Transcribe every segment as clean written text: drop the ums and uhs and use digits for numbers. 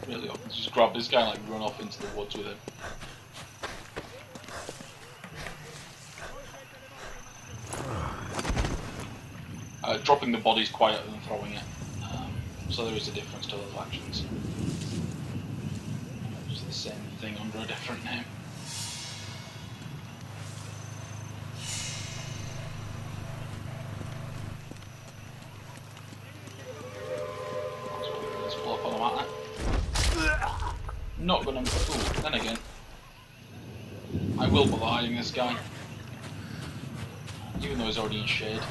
Really often just grab this guy and like run off into the woods with him. Dropping the body is quieter than throwing it, so there is a difference to those actions. Just the same thing under a different name. Let's pull up on him at that. Not gonna. Ooh, then again, I will bother hiding this guy, even though he's already in shade.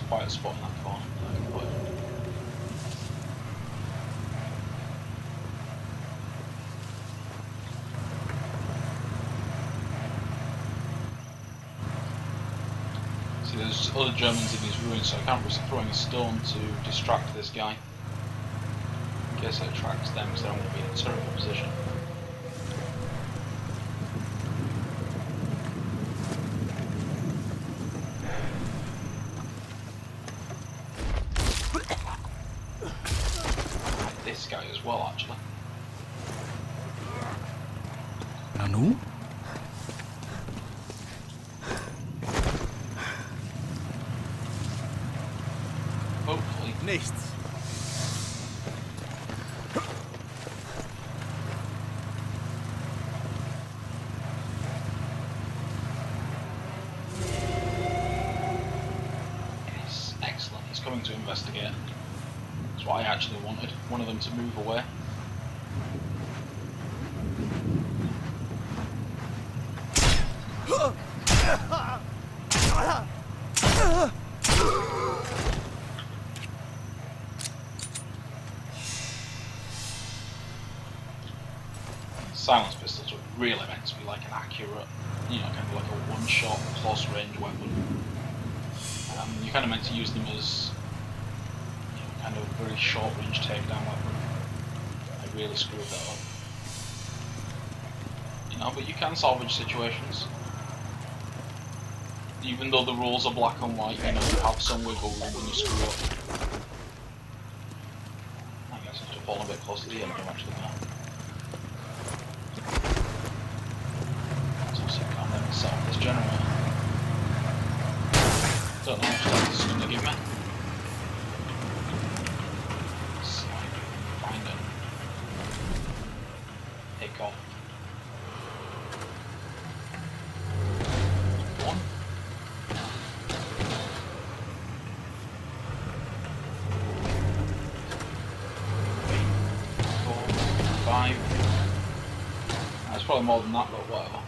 Quiet spot in that corner. See, there's other Germans in these ruins, so I can't risk throwing a stone to distract this guy. In case it attracts them, because then I'm going to be in a terrible position. This guy as well, actually. Nanu? Hopefully. Nichts. Yes, excellent. He's coming to investigate. That's what I actually wanted. One of them to move away. Silence pistols are really meant to be like an accurate, you know, kind of like a one-shot, close-range weapon. You're kind of meant to use them as, you know, kind of a very short-range takedown weapon. I really screwed that up. You know, but you can salvage situations. Even though the rules are black and white, you know, you have some wiggle room when you screw up. I guess I have to fall a bit close to the end of actually now. Myself, this generator. Don't know how much time this is going to give me. So I can find it. Take off. One. 4, 5. That's probably more than that, but whatever.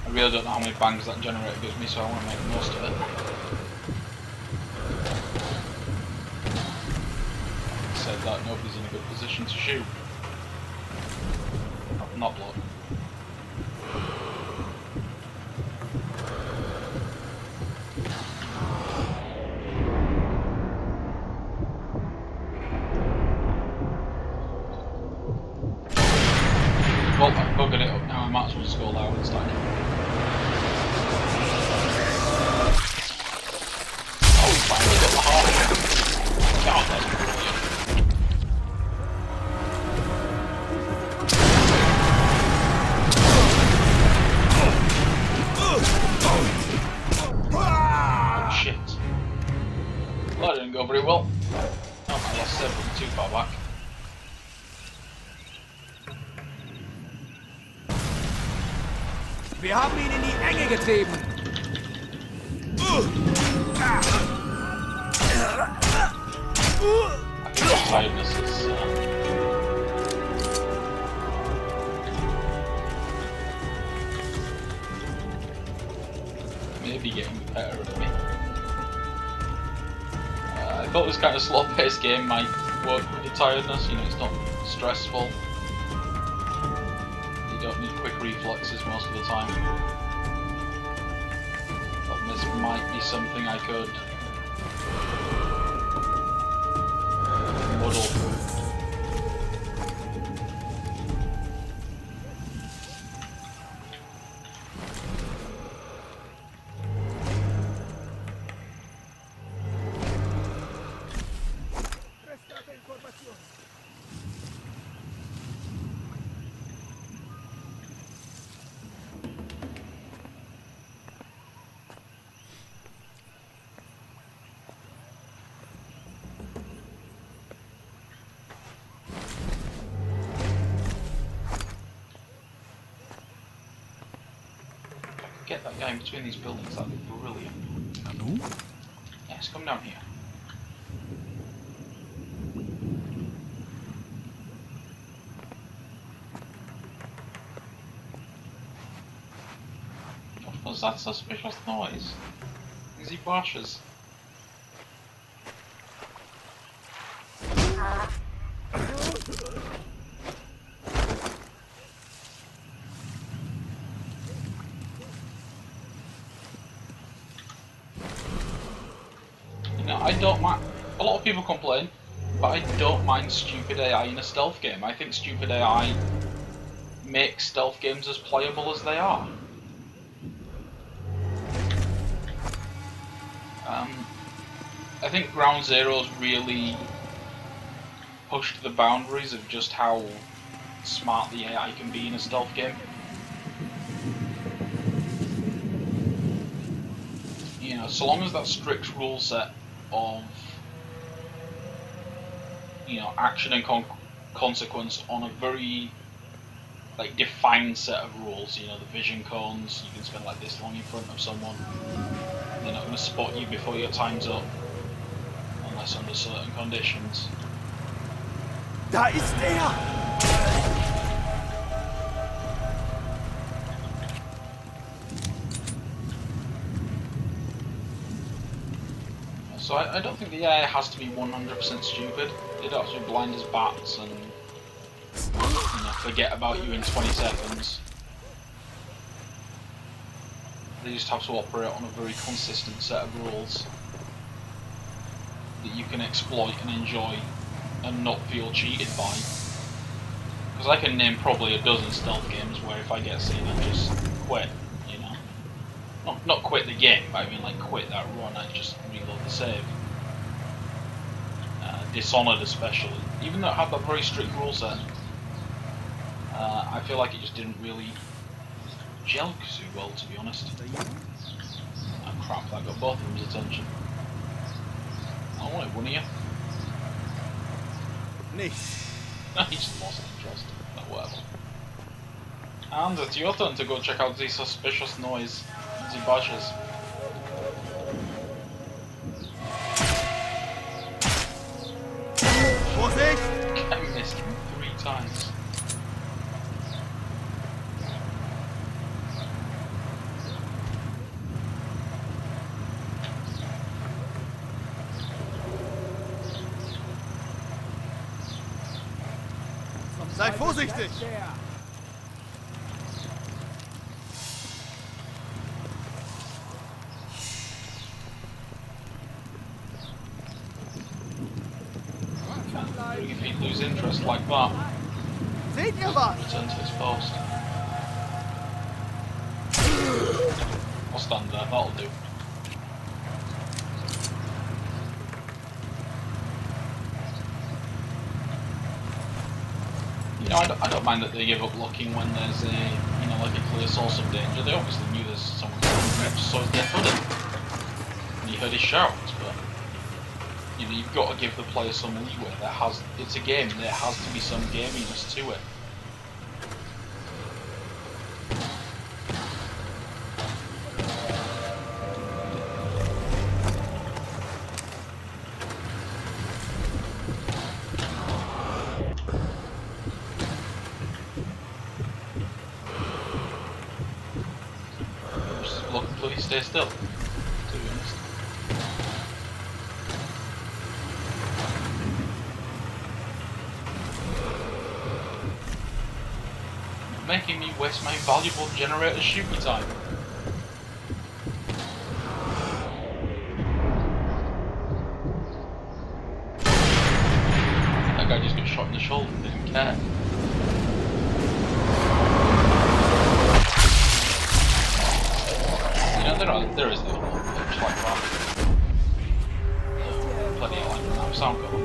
I really don't know how many bangs that generator gives me, so I want to make the most of it. Having said that, nobody's in a good position to shoot. Not blood. Well, I've buggered it up now, I might as well just go loud instead. Oh, we finally got the heart. God, that's brilliant. Oh shit. Well, that didn't go very well. Oh, I lost 7 too far back. Wir haben ihn in die Enge getrieben. I think the tiredness is maybe getting the better of me. I thought this kind of slow-paced game might work with the tiredness. You know, it's not stressful. You don't need quick reflexes most of the time. But this might be something I could get that guy in between these buildings, that'd be brilliant. Nanu? Yes, come down here. What was that suspicious noise? Is he Bosch's? You know, I don't mind. A lot of people complain, but I don't mind stupid AI in a stealth game. I think stupid AI makes stealth games as playable as they are. I think Ground Zeroes really pushed the boundaries of just how smart the AI can be in a stealth game. You know, so long as that strict rule set of, you know, action and consequence on a very like defined set of rules. You know, the vision cones. You can spend like this long in front of someone. They're not going to spot you before your time's up, unless under certain conditions. Da ist er! So I don't think the AI has to be 100% stupid. They don't have to be blind as bats and, you know, forget about you in 20 seconds. They just have to operate on a very consistent set of rules that you can exploit and enjoy and not feel cheated by. Because I can name probably a dozen stealth games where if I get seen I just quit, you know. Not quit the game, but I mean like quit that run and just reload the save. Dishonored especially. Even though it had that very strict rule set, I feel like it just didn't really gel too well, to be honest. Oh crap, that got both of them's attention. I want it, wouldn't you? Nicht. He just lost interest. But whatever. And it's your turn to go check out the suspicious noise. The bushes. Vorsicht! I missed him 3 times. Sei vorsichtig! If he'd lose interest like that, Seht ihr was? return to his post. I'll stand there, that'll do. You know, I don't mind that they give up looking when there's a, you know, like a clear source of danger. They obviously knew there's someone coming, so it's dead-footed. And you heard his shouts, but you know, you've got to give the player some leeway. It's a game, there has to be some gaminess to it. Just look, please stay still, to be honest. Making me waste my valuable generator shooting time. That guy just got shot in the shoulder and didn't care. You know, there is little pitch like that. Plenty of like that sound going.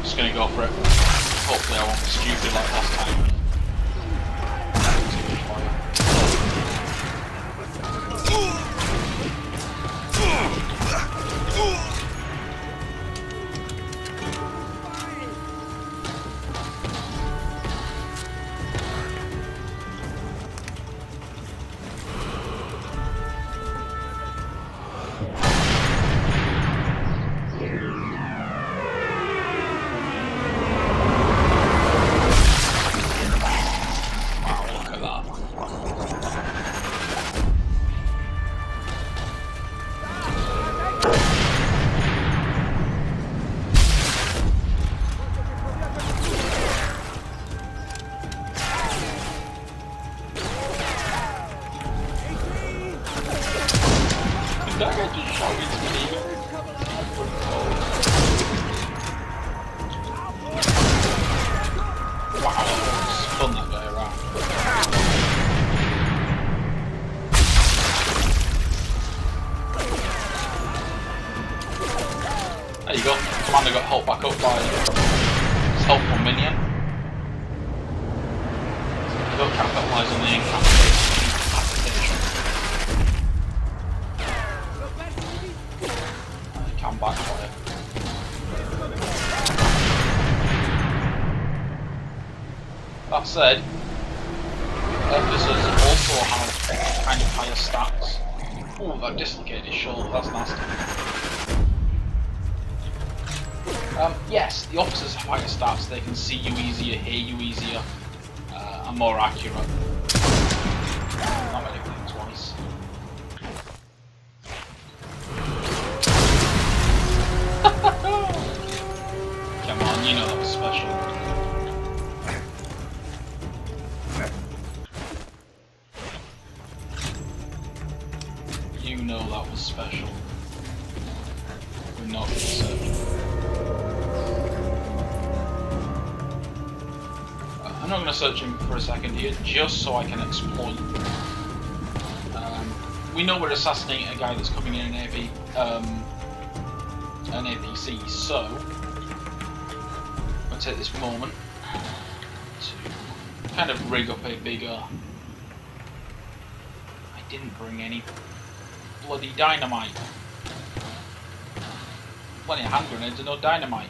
Just gonna go for it. Hopefully I won't be stupid like last time. Too much fire. That guy just shot into an eagle. Wow, spun that guy around. There you go. Commander got helped back up by his helpful minion. So don't capitalise on the incapacitation. Come back for it. That said, officers also have kind of higher stats. Oh, that dislocated shoulder, that's nasty. Yes, the officers have higher stats, they can see you easier, hear you easier, and more accurate. Not many things twice. Come on, you know that was special. You know that was special. We're not going to search. I'm not going to search him for a second here, just so I can exploit. We know we're assassinating a guy that's coming in an APC, so I'm going to take this moment to kind of rig up a bigger... I didn't bring any bloody dynamite. Plenty of hand grenades and no dynamite.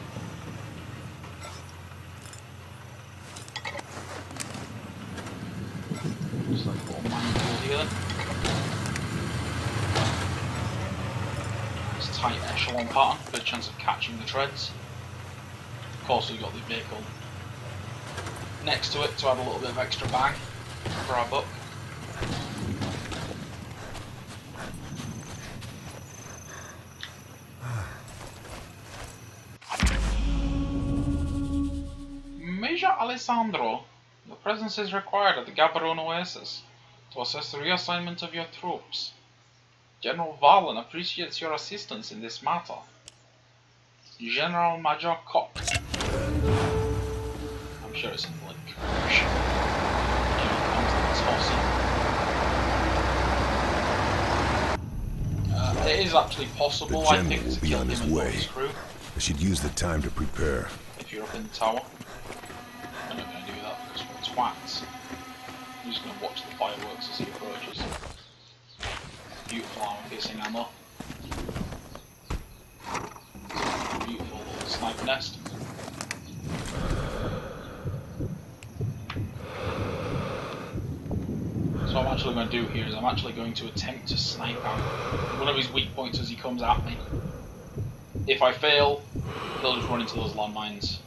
Just like a little minefield here. It's tight echelon pattern, good chance of catching the treads. Of course we've got the vehicle next to it to add a little bit of extra bang for our buck. Major Alessandro, the presence is required at the Gaborone Oasis to assess the reassignment of your troops. General Valen appreciates your assistance in this matter. General Major Koch. I'm sure it's something like Koch. It is actually possible, I think, to kill him and his crew. I should use the time to prepare. If you're up in the tower. I'm not going to do that because we're twats. I'm just going to watch the fireworks as he approaches. Beautiful armor-piercing ammo. Beautiful little sniper nest. So what I'm actually going to do here is I'm actually going to attempt to snipe out one of his weak points as he comes at me. If I fail, he'll just run into those landmines.